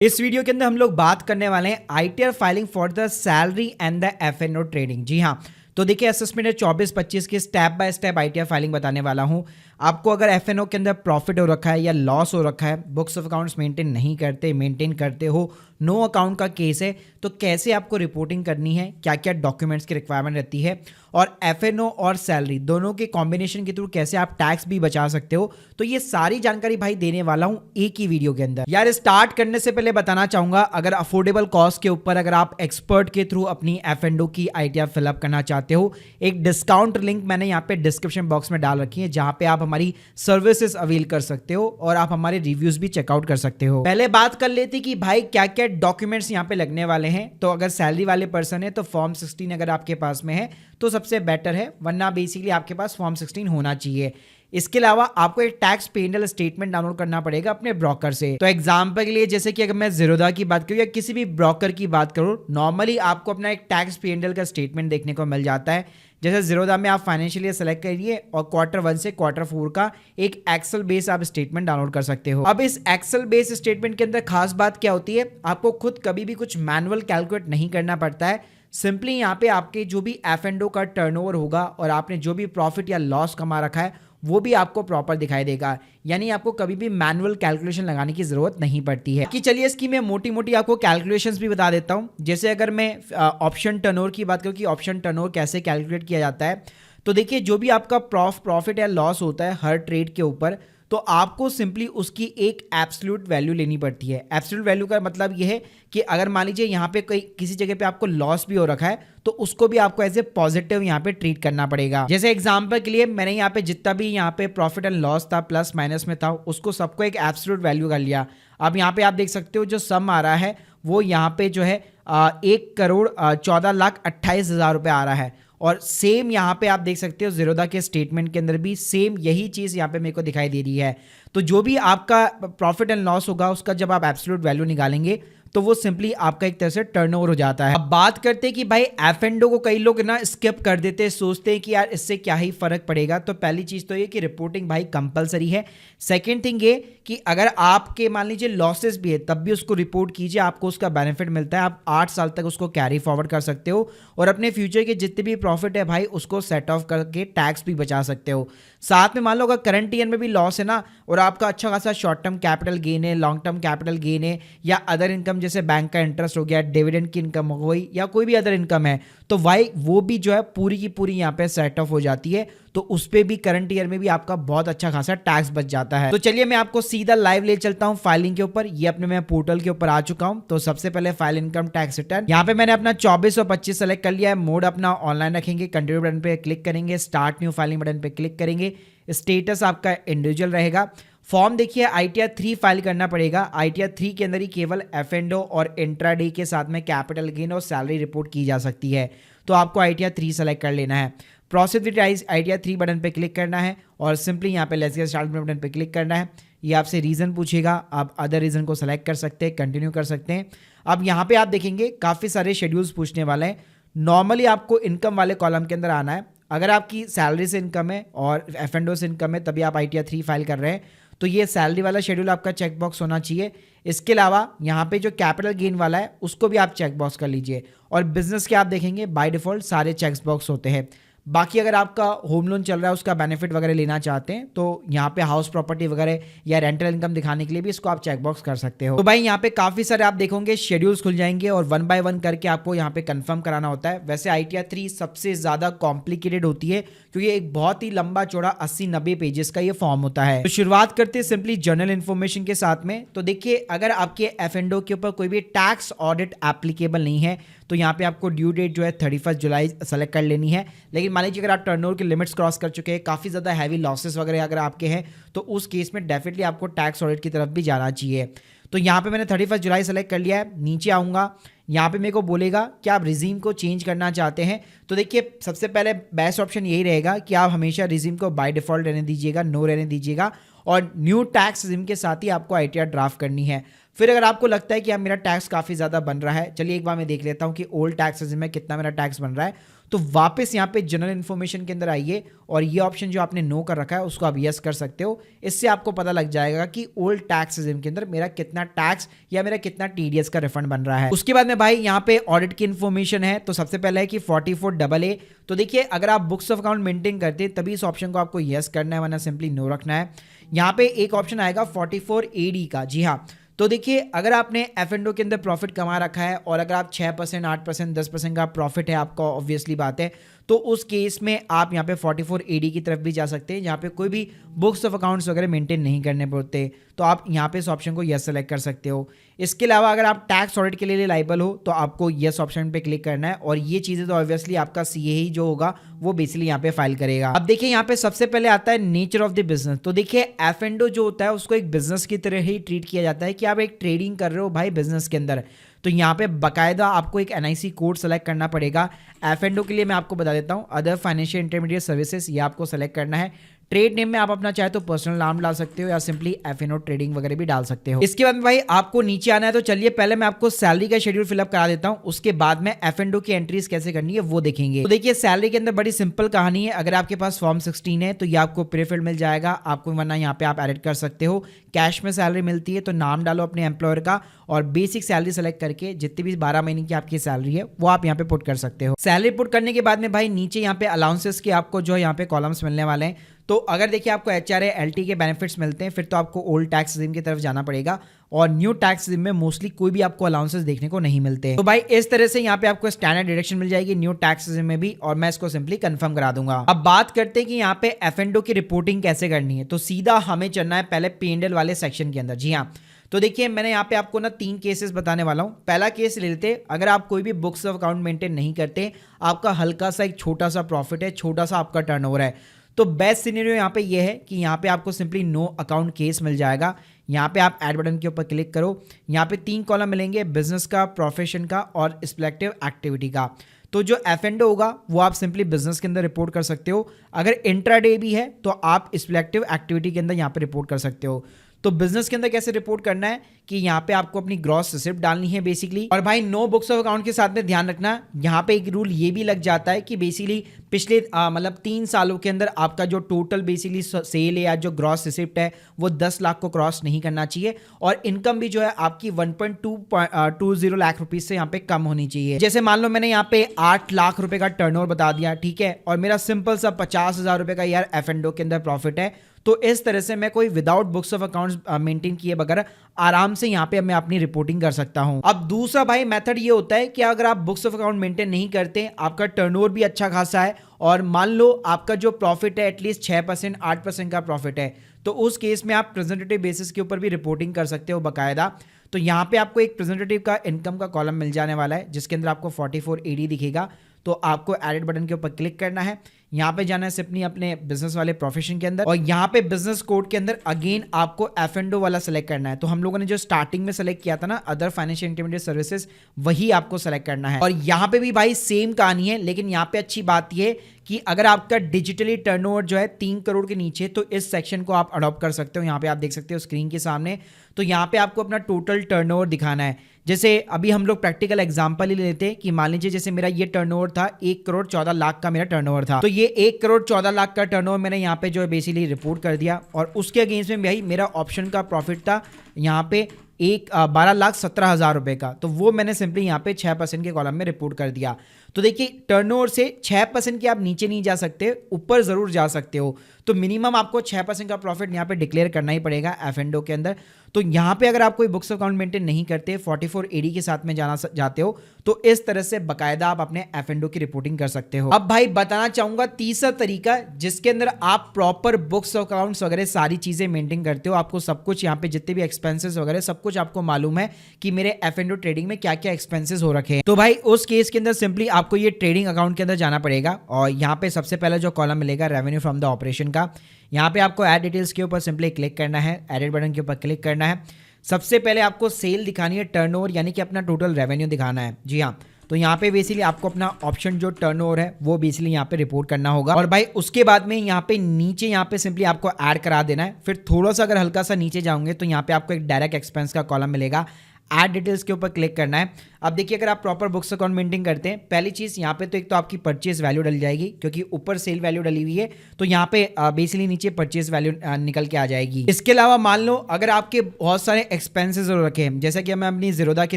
इस वीडियो के अंदर हम लोग बात करने वाले हैं ITR filing for the salary and the F and O trading. जी हाँ, तो देखिए असेसमेंट 24-25 की step by step ITR filing बताने वाला हूं। आपको अगर एफएनओ के अंदर प्रॉफिट हो रखा है या लॉस हो रखा है, बुक्स ऑफ अकाउंट्स मेंटेन करते हो, नो अकाउंट का केस है, तो कैसे आपको रिपोर्टिंग करनी है, क्या क्या डॉक्यूमेंट्स की रिक्वायरमेंट रहती है, और एफएनओ और सैलरी दोनों के कॉम्बिनेशन के थ्रू कैसे आप टैक्स भी बचा सकते हो, तो ये सारी जानकारी भाई देने वाला हूं एक ही वीडियो के अंदर। यार स्टार्ट करने से पहले बताना चाहूंगा, अगर अफोर्डेबल कॉस्ट के ऊपर अगर आप एक्सपर्ट के थ्रू अपनी एफएनओ की आईटीआर फिलअप करना चाहते हो, एक डिस्काउंट लिंक मैंने यहाँ पे डिस्क्रिप्शन बॉक्स में डाल रखी है, जहां पे आप हमारी सर्विसेज अवेल कर सकते हो और आप हमारे रिव्यूज भी चेकआउट कर सकते हो। पहले बात कर लेते कि भाई क्या क्या डॉक्यूमेंट्स यहाँ पे लगने वाले हैं। तो अगर सैलरी वाले पर्सन है तो फॉर्म 16 अगर आपके पास में है तो सबसे बेटर है, वरना बेसिकली आपके पास फॉर्म 16 होना चाहिए। इसके अलावा आपको एक टैक्स पेंडल स्टेटमेंट डाउनलोड करना पड़ेगा अपने ब्रोकर से। तो एग्जांपल के लिए जैसे कि अगर मैं ज़ीरोधा की बात करूं या किसी भी ब्रोकर की बात करूं, नॉर्मली आपको अपना एक टैक्स पेंडल का स्टेटमेंट देखने को मिल जाता है। जैसे ज़ीरोधा में आप फाइनेंशियल ईयर सेलेक्ट करिए और Q1 से Q4 का एक एक्सेल बेस आप स्टेटमेंट डाउनलोड कर सकते हो। अब इस एक्सेल बेस स्टेटमेंट के अंदर खास बात क्या होती है, आपको खुद कभी भी कुछ मैनुअल कैलकुलेट नहीं करना पड़ता है। सिंपली यहाँ पे आपके जो भी एफ एंड ओ का टर्नओवर होगा और आपने जो भी प्रॉफिट या लॉस कमा रखा है वो भी आपको प्रॉपर दिखाई देगा, यानी आपको कभी भी मैनुअल कैलकुलेशन लगाने की जरूरत नहीं पड़ती है। कि चलिए इसकी मैं मोटी मोटी आपको कैलकुलेशंस भी बता देता हूं। जैसे अगर मैं ऑप्शन टर्नओवर की बात करूं कि ऑप्शन टर्नओवर कैसे कैलकुलेट किया जाता है, तो देखिए जो भी आपका प्रॉफिट या लॉस होता है हर ट्रेड के ऊपर, तो आपको सिंपली उसकी एक एब्सोल्यूट वैल्यू लेनी पड़ती है। एब्सोल्यूट वैल्यू का मतलब यह है कि अगर मान लीजिए यहाँ पे कोई किसी जगह पे आपको लॉस भी हो रखा है तो उसको भी आपको एज ए पॉजिटिव यहाँ पे ट्रीट करना पड़ेगा। जैसे एग्जांपल के लिए मैंने यहाँ पे जितना भी यहाँ पे प्रॉफिट एंड लॉस था, प्लस माइनस में था, उसको सबको एक एब्सोल्यूट वैल्यू कर लिया। अब यहाँ पे आप देख सकते हो जो सम आ रहा है वो यहाँ पे जो है 1,14,28,000 रुपये आ रहा है। और सेम यहाँ पे आप देख सकते हो ज़ीरोधा के स्टेटमेंट के अंदर भी सेम यही चीज़ यहाँ पे मेरे को दिखाई दे रही है। तो जो भी आपका प्रॉफिट एंड लॉस होगा उसका जब आप एब्सोल्यूट वैल्यू निकालेंगे तो वो सिंपली आपका एक तरह से टर्नओवर हो जाता है। अब बात करते हैं कि भाई एफ एंड ओ को कई लोग ना स्किप कर देते हैं, सोचते हैं कि यार इससे क्या ही फर्क पड़ेगा। तो पहली चीज तो ये कि रिपोर्टिंग भाई कंपलसरी है। सेकंड थिंग ये कि अगर आपके मान लीजिए लॉसेस भी है तब भी उसको रिपोर्ट कीजिए, आपको उसका बेनिफिट मिलता है। आप 8 साल तक उसको कैरी फॉरवर्ड कर सकते हो और अपने फ्यूचर के जितने भी प्रॉफिट है भाई उसको सेट ऑफ करके टैक्स भी बचा सकते हो। साथ में मान लो अगर करंट ईयर में भी लॉस है ना और आपका अच्छा खासा शॉर्ट टर्म कैपिटल गेन है, लॉन्ग टर्म कैपिटल गेन है, या अदर इनकम जैसे बैंक का इंटरेस्ट हो गया, डिविडेंड की इनकम हो गई, या कोई भी अदर इनकम है, तो भाई वो भी जो है पूरी की पूरी यहाँ पे सेट ऑफ हो जाती है। तो उस पे भी करंट ईयर में भी आपका बहुत अच्छा खासा टैक्स बच जाता है। तो चलिए मैं आपको सीधा लाइव ले चलता हूं फाइलिंग के ऊपर। ये अपने मैं पोर्टल के ऊपर आ चुका हूं। तो सबसे पहले फाइल इनकम टैक्स रिटर्न, यहाँ पे मैंने अपना 24 और 25 सेलेक्ट कर लिया है। मोड अपना ऑनलाइन रखेंगे, कंटिन्यू बटन पे क्लिक करेंगे, स्टार्ट न्यू फाइलिंग बटन पे क्लिक करेंगे, स्टेटस आपका इंडिविजुअल रहेगा। फॉर्म देखिए आईटीआर 3 फाइल करना पड़ेगा। आईटीआर 3 के अंदर ही केवल एफ एंड ओ और इंट्राडे के साथ में कैपिटल गेन और सैलरी रिपोर्ट की जा सकती है। तो आपको आईटीआर 3 सेलेक्ट कर लेना है। प्रोसीड विद आईटीआर 3 बटन पे क्लिक करना है और सिंपली यहाँ पे लेट्स गेट स्टार्टेड बटन पे क्लिक करना है। ये आपसे रीजन पूछेगा, आप अदर रीजन को सेलेक्ट कर सकते हैं, कंटिन्यू कर सकते हैं। अब यहाँ पे आप देखेंगे काफ़ी सारे शेड्यूल्स पूछने वाले हैं। नॉर्मली आपको इनकम वाले कॉलम के अंदर आना है। अगर आपकी सैलरी से इनकम है और एफ एंड ओ से इनकम है तभी आप आईटीआर 3 फाइल कर रहे हैं, तो ये सैलरी वाला शेड्यूल आपका चेक बॉक्स होना चाहिए। इसके अलावा यहाँ पे जो कैपिटल गेन वाला है उसको भी आप चेक बॉक्स कर लीजिए। और बिजनेस के आप देखेंगे बाय डिफॉल्ट सारे चेक बॉक्स होते हैं। बाकी अगर आपका होम लोन चल रहा है उसका बेनिफिट वगैरह लेना चाहते हैं तो यहाँ पे हाउस प्रॉपर्टी वगैरह या रेंटल इनकम दिखाने के लिए भी इसको आप चेक बॉक्स कर सकते हो। तो भाई यहाँ पे काफी सारे आप देखोगे शेड्यूल्स खुल जाएंगे और 1 बाय 1 करके आपको यहाँ पे कंफर्म कराना होता है। वैसे आईटीआर 3 सबसे ज्यादा कॉम्प्लिकेटेड होती है क्योंकि एक बहुत ही लंबा चौड़ा 80-90 पेजेस का ये फॉर्म होता है। तो शुरुआत करते हैं सिंपली जनरल इन्फॉर्मेशन के साथ में। तो देखिए अगर आपके एफ एंड ओ के ऊपर कोई भी टैक्स ऑडिट एप्लीकेबल नहीं है तो यहाँ पे आपको ड्यू डेट जो है 31 जुलाई सेलेक्ट कर लेनी है। लेकिन मान लीजिए अगर आप टर्नओवर के लिमिट्स क्रॉस कर चुके हैं, काफ़ी ज़्यादा हैवी लॉसेस वगैरह अगर आपके हैं, तो उस केस में डेफिनेटली आपको टैक्स ऑडिट की तरफ भी जाना चाहिए। तो यहाँ पे मैंने 31 जुलाई सेलेक्ट कर लिया है। नीचे आऊँगा, यहाँ पे मेरे को बोलेगा कि आप रिजीम को चेंज करना चाहते हैं। तो देखिए सबसे पहले बेस्ट ऑप्शन यही रहेगा कि आप हमेशा रिजीम को बाय डिफॉल्ट रहने दीजिएगा, नो रहने दीजिएगा, और न्यू टैक्स रिजीम के साथ ही आपको आईटीआर ड्राफ्ट करनी है। फिर अगर आपको लगता है कि यार मेरा टैक्स काफ़ी ज़्यादा बन रहा है, चलिए एक बार मैं देख लेता हूँ कि ओल्ड टैक्सेस में कितना मेरा टैक्स बन रहा है। तो वापस यहाँ पे जनरल इन्फॉर्मेशन के अंदर आइए और ये ऑप्शन जो आपने नो कर रखा है उसको आप यस कर सकते हो। इससे आपको पता लग जाएगा कि ओल्ड टैक्स के अंदर मेरा कितना टैक्स या मेरा कितना टीडीएस का रिफंड बन रहा है। उसके बाद में भाई यहाँ पे ऑडिट की इन्फॉर्मेशन है। तो सबसे पहले है कि 44AA। तो देखिए अगर आप बुक्स ऑफ अकाउंट मेंटेन करते हैं तभी इस ऑप्शन को आपको यस करना है, वरना सिंपली नो रखना है। यहाँ पे एक ऑप्शन आएगा 44AD का। जी हाँ, तो देखिए अगर आपने F&O के अंदर प्रॉफिट कमा रखा है और अगर आप 6%, 8%, 10% का प्रॉफिट है आपका, ऑब्वियसली बात है, तो उस केस में आप यहाँ पे 44AD की तरफ भी जा सकते हैं, जहाँ पे कोई भी बुक्स ऑफ अकाउंट्स वगैरह मेंटेन नहीं करने पड़ते। तो आप यहाँ पे इस ऑप्शन को यस सेलेक्ट कर सकते हो। इसके अलावा अगर आप टैक्स ऑडिट के लिए लाइबल हो तो आपको यस ऑप्शन पे क्लिक करना है, और ये चीज़ें तो ऑब्वियसली आपका सीए ही जो होगा वो बेसिकली यहाँ पे फाइल करेगा। अब देखिए यहाँ पे सबसे पहले आता है नेचर ऑफ द बिजनेस। तो देखिए F&O जो होता है उसको एक बिजनेस की तरह ही ट्रीट किया जाता है कि आप एक ट्रेडिंग कर रहे हो भाई बिजनेस के अंदर। तो यहाँ पे बाकायदा आपको एक NIC कोड सेलेक्ट करना पड़ेगा। F&O के लिए मैं आपको बता देता हूँ, अदर फाइनेंशियल इंटरमीडिएट सर्विसेज, ये आपको सेलेक्ट करना है। ट्रेड नेम में आप अपना चाहे तो पर्सनल नाम डाल सकते हो या सिंपली F&O ट्रेडिंग वगैरह भी डाल सकते हो। इसके बाद में भाई आपको नीचे आना है। तो चलिए पहले मैं आपको सैलरी का शेड्यूल फिलअप करा देता हूँ, उसके बाद में F&O की एंट्रीज कैसे करनी है वो देखेंगे। तो देखिए सैलरी के अंदर बड़ी सिंपल कहानी है। अगर आपके पास फॉर्म 16 है तो ये आपको प्रीफिल्ड मिल जाएगा आपको, वरना यहाँ पे आप एडिट कर सकते हो। कैश में सैलरी मिलती है तो नाम डालो अपने एम्प्लॉयर का और बेसिक सैलरी सेलेक्ट करके जितनी भी 12 महीने की आपकी सैलरी है वो आप यहाँ पे पुट कर सकते हो। सैलरी पुट करने के बाद में भाई नीचे यहाँ पे अलाउंसेस के आपको जो यहाँ पे कॉलम्स मिलने वाले हैं। तो अगर देखिए आपको HRA LT के बेनिफिट्स मिलते हैं फिर तो आपको ओल्ड टैक्स रिजीम की तरफ जाना पड़ेगा, और न्यू टैक्स रिजीम में मोस्टली कोई भी आपको अलाउंसेस देखने को नहीं मिलते हैं। तो भाई इस तरह से यहाँ पे आपको स्टैंडर्ड डिडक्शन मिल जाएगी न्यू टैक्स रिजीम में भी, और मैं इसको सिंपली कंफर्म करा दूंगा। अब बात करते हैं कि यहाँ पे F&O की रिपोर्टिंग कैसे करनी है। तो सीधा हमें चलना है पहले P&L वाले सेक्शन के अंदर। जी हाँ, तो देखिए मैंने यहाँ पे आपको ना 3 केसेस बताने वाला हूँ। पहला केस ले लेते, अगर आप कोई भी बुक्स ऑफ अकाउंट मेंटेन नहीं करते, आपका हल्का सा एक छोटा सा प्रॉफिट है, छोटा सा आपका टर्नओवर है, तो बेस्ट सिनेरियो यहाँ पे ये है कि यहाँ पे आपको सिंपली नो अकाउंट केस मिल जाएगा। यहाँ पे आप ऐड बटन के ऊपर क्लिक करो, यहाँ पे 3 कॉलम मिलेंगे, बिजनेस का, प्रोफेशन का और सिलेक्टिव एक्टिविटी का। तो जो F&O होगा वो आप सिंपली बिजनेस के अंदर रिपोर्ट कर सकते हो। अगर इंट्राडे भी है तो आप सिलेक्टिव एक्टिविटी के अंदर यहाँ पे रिपोर्ट कर सकते हो। तो बिजनेस के अंदर कैसे रिपोर्ट करना है कि यहाँ पे आपको अपनी ग्रॉस रिसिप्ट डालनी है बेसिकली। और भाई नो बुक्स ऑफ अकाउंट के साथ में ध्यान रखना, यहाँ पे एक रूल ये भी लग जाता है कि बेसिकली पिछले मतलब 3 सालों के अंदर आपका जो टोटल बेसिकली सेल है या जो ग्रॉस रिसिप्ट है वो 10 लाख को क्रॉस नहीं करना चाहिए, और इनकम भी जो है आपकी 1.20 लाख रुपीज से यहाँ पे कम होनी चाहिए। जैसे मान लो मैंने यहाँ पे 8 लाख रुपए का टर्नओवर बता दिया, ठीक है, और मेरा सिंपल सा 50,000 रुपए का यार F&O के अंदर प्रॉफिट है, तो इस तरह से मैं कोई without books of accounts maintain किए बगैर आराम से यहाँ पे मैं अपनी रिपोर्टिंग कर सकता हूँ। अब दूसरा भाई मेथड ये होता है कि अगर आप बुक्स ऑफ अकाउंट मेंटेन नहीं करते, आपका टर्नओवर भी अच्छा खासा है और मान लो आपका जो प्रॉफिट है एटलीस्ट 6%, 8% का प्रॉफिट है, तो उस केस में आप प्रेजेंटेटिव बेसिस के ऊपर भी रिपोर्टिंग कर सकते हो बाकायदा। तो यहाँ पे आपको एक प्रेजेंटेटिव का इनकम का कॉलम मिल जाने वाला है जिसके अंदर आपको 44AD दिखेगा। तो आपको एडिट बटन के ऊपर क्लिक करना है, यहाँ पे जाना है सिंपली अपने बिजनेस वाले प्रोफेशन के अंदर, और यहाँ पे बिजनेस कोड के अंदर अगेन आपको F&O वाला सेलेक्ट करना है। तो हम लोगों ने जो स्टार्टिंग में सेलेक्ट किया था ना अदर फाइनेंशियल इंटरमीडिएट सर्विसेज, वही आपको सेलेक्ट करना है। और यहाँ पे भी भाई सेम कहानी है, लेकिन यहाँ पे अच्छी बात ये कि अगर आपका डिजिटली टर्नओवर जो है 3 करोड़ के नीचे, तो इस सेक्शन को आप अडॉप्ट कर सकते हो। यहाँ पे आप देख सकते हो स्क्रीन के सामने, तो यहाँ पे आपको अपना टोटल टर्नओवर दिखाना है। जैसे अभी हम लोग प्रैक्टिकल एग्जांपल ही लेते हैं कि मान लीजिए जैसे मेरा ये टर्नओवर था 1 करोड़ 14 लाख का मेरा टर्नओवर था, तो ये 1 करोड़ 14 लाख का टर्नओवर मैंने यहाँ पे जो है बेसिकली रिपोर्ट कर दिया, और उसके अगेंस्ट में भाई मेरा ऑप्शन का प्रॉफिट था यहाँ पे 12,17,000 रुपए का, तो वो मैंने सिंपली यहाँ पे 6% के कॉलम में रिपोर्ट कर दिया। तो देखिए टर्नओवर से 6% के आप नीचे नहीं जा सकते, ऊपर जरूर जा सकते हो। तो मिनिमम आपको 6% का प्रॉफिट यहाँ पे डिक्लेयर करना ही पड़ेगा F&O के अंदर। तो यहाँ पे अगर आप कोई बुक्स अकाउंट मेंटेन नहीं करते, 44AD के साथ में जाते हो, तो इस तरह से बकायदा आप अपने F&O की रिपोर्टिंग कर सकते हो। अब भाई बताना चाहूंगा तीसरा तरीका जिसके अंदर आप प्रॉपर बुक्स अकाउंट्स वगैरह सारी चीजें मेंटेन करते हो, आपको सब कुछ यहाँ पे जितने भी एक्सपेंसेस वगैरह सब कुछ आपको मालूम है कि मेरे F&O ट्रेडिंग में क्या क्या एक्सपेंसेस हो रखे हैं। तो भाई उस केस के अंदर सिंपली आपको ये ट्रेडिंग अकाउंट के अंदर जाना पड़ेगा, और यहाँ पे सबसे पहले जो कॉलम मिलेगा रेवेन्यू फ्रॉम द ऑपरेशन का, यहाँ पे आपको ऐड डिटेल्स के ऊपर सिंपली क्लिक करना है, एडिट बटन के ऊपर क्लिक करना है। सबसे पहले आपको सेल दिखानी है, टर्नओवर यानी कि अपना टोटल रेवेन्यू दिखाना है। जी हाँ, तो यहाँ पे बेसिकली आपको अपना ऑप्शन जो टर्नओवर है वो बेसिकली यहाँ पे रिपोर्ट करना होगा। और भाई उसके बाद में यहाँ पे नीचे यहाँ पे सिंपली आपको ऐड करा देना है। फिर थोड़ा सा अगर हल्का सा नीचे जाओगे तो यहाँ पे आपको एक डायरेक्ट एक्सपेंस का कॉलम मिलेगा, ऐड डिटेल्स के ऊपर क्लिक करना है। अब देखिए अगर आप प्रॉपर बुक्स अकाउंट मेंटेन करते हैं, पहली चीज यहाँ पे तो एक तो आपकी परचेज वैल्यू डल जाएगी क्योंकि ऊपर सेल वैल्यू डली हुई है, तो यहाँ पे बेसिकली नीचे परचेज वैल्यू निकल के आ जाएगी। इसके अलावा मान लो अगर आपके बहुत सारे एक्सपेंसेस हो रखे हैं, जैसे कि मैं अपनी ज़ीरोधा की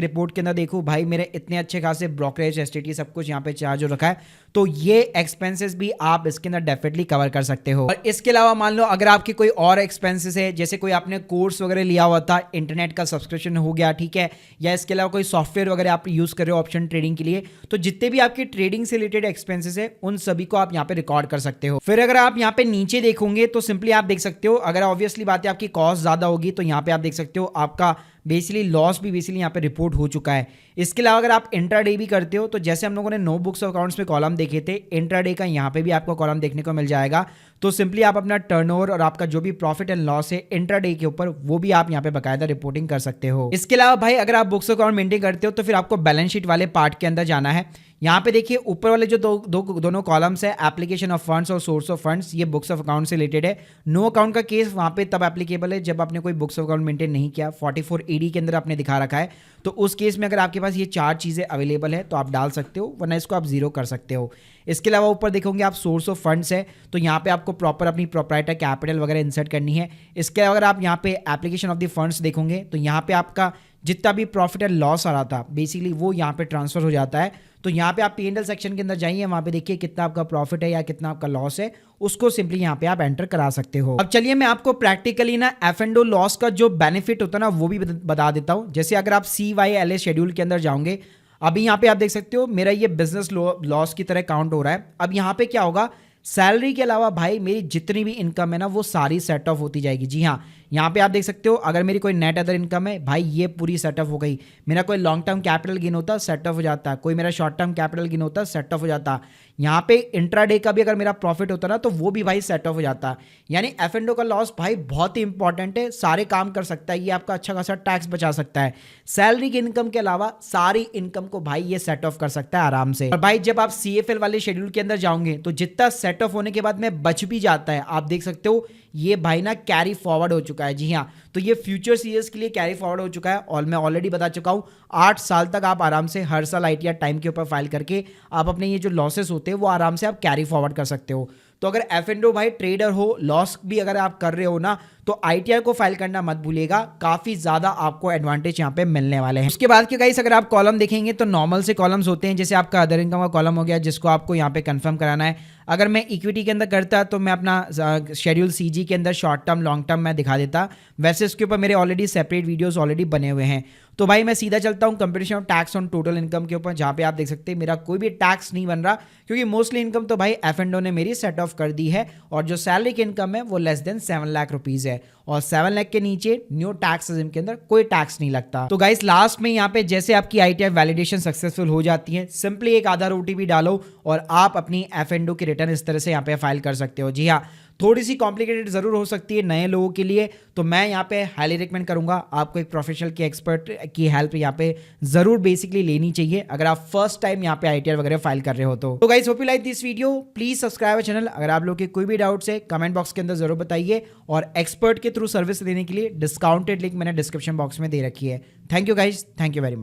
रिपोर्ट के अंदर देखूँ, भाई मेरे इतने अच्छे खासे ब्रोकरेज एसटीटी सब कुछ यहाँ पे चार्ज हो रखा है, तो ये एक्सपेंसेस भी आप इसके अंदर डेफिनेटली कवर कर सकते हो। और इसके अलावा मान लो अगर आपके कोई और एक्सपेंसेस है, जैसे कोई आपने कोर्स वगैरह लिया हुआ था, इंटरनेट का सब्सक्रिप्शन हो गया, ठीक है, या इसके अलावा कोई सॉफ्टवेयर वगैरह आप यूज कर रहे हो ऑप्शन ट्रेडिंग के लिए, तो जितने भी आपके ट्रेडिंग से रिलेटेड एक्सपेंसेस है उन सभी को आप यहाँ पे रिकॉर्ड कर सकते हो। फिर अगर आप यहाँ पे नीचे देखोगे तो सिंपली आप देख सकते हो, अगर ऑब्वियसली बात है आपकी कॉस्ट ज्यादा होगी तो यहाँ पे आप देख सकते हो आपका बेसिकली लॉस भी बेसिकली यहाँ पे रिपोर्ट हो चुका है। इसके अलावा अगर आप इंट्राडे भी करते हो तो जैसे हम लोगों ने नो बुक्स ऑफ अकाउंट्स में कॉलम देखे थे, इंट्राडे का यहाँ पे भी आपको कॉलम देखने को मिल जाएगा। तो सिंपली आप अपना टर्नओवर और आपका जो भी प्रॉफिट एंड लॉस है इंट्राडे के ऊपर वो भी आप यहाँ पे बकायदा रिपोर्टिंग कर सकते हो। इसके अलावा भाई अगर आप बुक्स अकाउंट मेंटेन करते हो तो फिर आपको बैलेंस शीट वाले पार्ट के अंदर जाना है। यहाँ पे देखिए ऊपर वाले जो दोनों कॉलम्स है, एप्लीकेशन ऑफ फंड्स और सोर्स ऑफ फंड्स, ये बुक्स ऑफ अकाउंट से रिलेटेड है। नो अकाउंट का केस वहाँ पे तब एप्लीकेबल है जब आपने कोई बुक्स ऑफ अकाउंट मेंटेन नहीं किया, 44 ED के अंदर आपने दिखा रखा है, तो उस केस में अगर आपके पास ये 4 चीज़ें अवेलेबल है तो आप डाल सकते हो, वरना इसको आप जीरो कर सकते हो। इसके अलावा ऊपर देखोगे आप सोर्स ऑफ फंड्स है, तो यहाँ पे आपको प्रॉपर अपनी प्रोप्राइटर कैपिटल वगैरह इंसर्ट करनी है। इसके अलावा अगर आप यहाँ पे एप्लीकेशन ऑफ द फंड्स देखोगे तो यहाँ पे आपका जितना भी प्रॉफिट एंड लॉस आ रहा था बेसिकली वो यहाँ पे ट्रांसफर हो जाता है। तो यहाँ पे आप P&L सेक्शन के अंदर जाइए, वहाँ पे देखिए कितना आपका प्रॉफिट है या कितना आपका लॉस है, उसको सिंपली यहाँ पे आप एंटर करा सकते हो। अब चलिए मैं आपको प्रैक्टिकली ना F&O लॉस का जो बेनिफिट होता है ना वो भी बता देता हूँ। जैसे अगर आप CYLA शेड्यूल के अंदर जाओगे, अभी यहाँ पे आप देख सकते हो मेरा ये बिजनेस लॉस की तरह काउंट हो रहा है। अब यहाँ पे क्या होगा, सैलरी के अलावा भाई मेरी जितनी भी इनकम है ना वो सारी सेट ऑफ होती जाएगी। जी हाँ, यहाँ पे आप देख सकते हो अगर मेरी कोई नेट अदर इनकम है भाई ये पूरी सेट ऑफ हो गई। मेरा कोई लॉन्ग टर्म कैपिटल गेन होता सेट ऑफ हो जाता, कोई मेरा शॉर्ट टर्म कैपिटल गेन होता सेट ऑफ हो जाता, यहाँ पे इंट्राडे का भी अगर मेरा प्रॉफिट होता ना तो वो भी भाई सेट ऑफ हो जाता। यानी F&O का लॉस भाई बहुत ही इंपॉर्टेंट है, सारे काम कर सकता है, ये आपका अच्छा खासा टैक्स बचा सकता है। सैलरी की इनकम के अलावा सारी इनकम को भाई ये सेट ऑफ कर सकता है आराम से। और भाई जब आप CFL वाले शेड्यूल के अंदर जाओगे तो जितना सेट ऑफ होने के बाद में बच भी जाता है, आप देख सकते हो ये भाई ना कैरी फॉरवर्ड हो चुका है। जी हाँ, तो ये फ्यूचर सीरीज के लिए कैरी फॉरवर्ड हो चुका है और मैं ऑलरेडी बता चुका हूँ 8 साल तक आप आराम से हर साल ITR टाइम के ऊपर फाइल करके आप अपने ये जो लॉसेस होते हैं वो आराम से आप कैरी फॉरवर्ड कर सकते हो। तो अगर F&O भाई ट्रेडर हो, लॉस भी अगर आप कर रहे हो ना तो ITR को फाइल करना मत भूलिएगा, काफी ज्यादा आपको एडवांटेज यहाँ पे मिलने वाले हैं। उसके बाद के गाइस अगर आप कॉलम देखेंगे तो नॉर्मल से कॉलम्स होते हैं, जैसे आपका अदर इनकम का कॉलम हो गया जिसको आपको यहाँ पे कंफर्म कराना है। अगर मैं इक्विटी के अंदर करता तो मैं अपना शेड्यूल CG के अंदर शॉर्ट टर्म लॉन्ग टर्म मैं दिखा देता, वैसे इसके ऊपर मेरे ऑलरेडी सेपरेट वीडियोस ऑलरेडी बने हुए हैं। तो भाई मैं सीधा चलता हूँ competition of tax on total income के ऊपर, जहाँ पे आप देख सकते हैं मेरा कोई भी टैक्स नहीं बन रहा क्योंकि मोस्टली इनकम तो भाई F&O ने मेरी सेट ऑफ कर दी है और जो सैलरी की इनकम है वो लेस देन 7 लाख रुपीज है और 7 लाख के नीचे न्यू टैक्स रिजिम के अंदर कोई टैक्स नहीं लगता। तो गाइस लास्ट में यहाँ पे जैसे आपकी ITR वैलिडेशन सक्सेसफुल हो जाती है, सिंपली एक आधार OTP डालो और आप अपनी F&O की रिटर्न इस तरह से यहाँ पे फाइल कर सकते हो। जी हाँ, थोड़ी सी कॉम्प्लिकेटेड जरूर हो सकती है नए लोगों के लिए, तो मैं यहाँ पे हाईली रिकमेंड करूंगा आपको एक प्रोफेशनल की एक्सपर्ट की हेल्प यहाँ पे जरूर बेसिकली लेनी चाहिए अगर आप फर्स्ट टाइम यहाँ पे ITR वगैरह फाइल कर रहे हो। तो guys hope you like this video, please subscribe channel. अगर आप लोग के कोई भी डाउट्स है कमेंट बॉक्स के अंदर जरूर बताइए और एक्सपर्ट के थ्रू सर्विस लेने के लिए डिस्काउंटेड लिंक मैंने डिस्क्रिप्शन बॉक्स में दे रखी है। Thank you guys, thank you very much.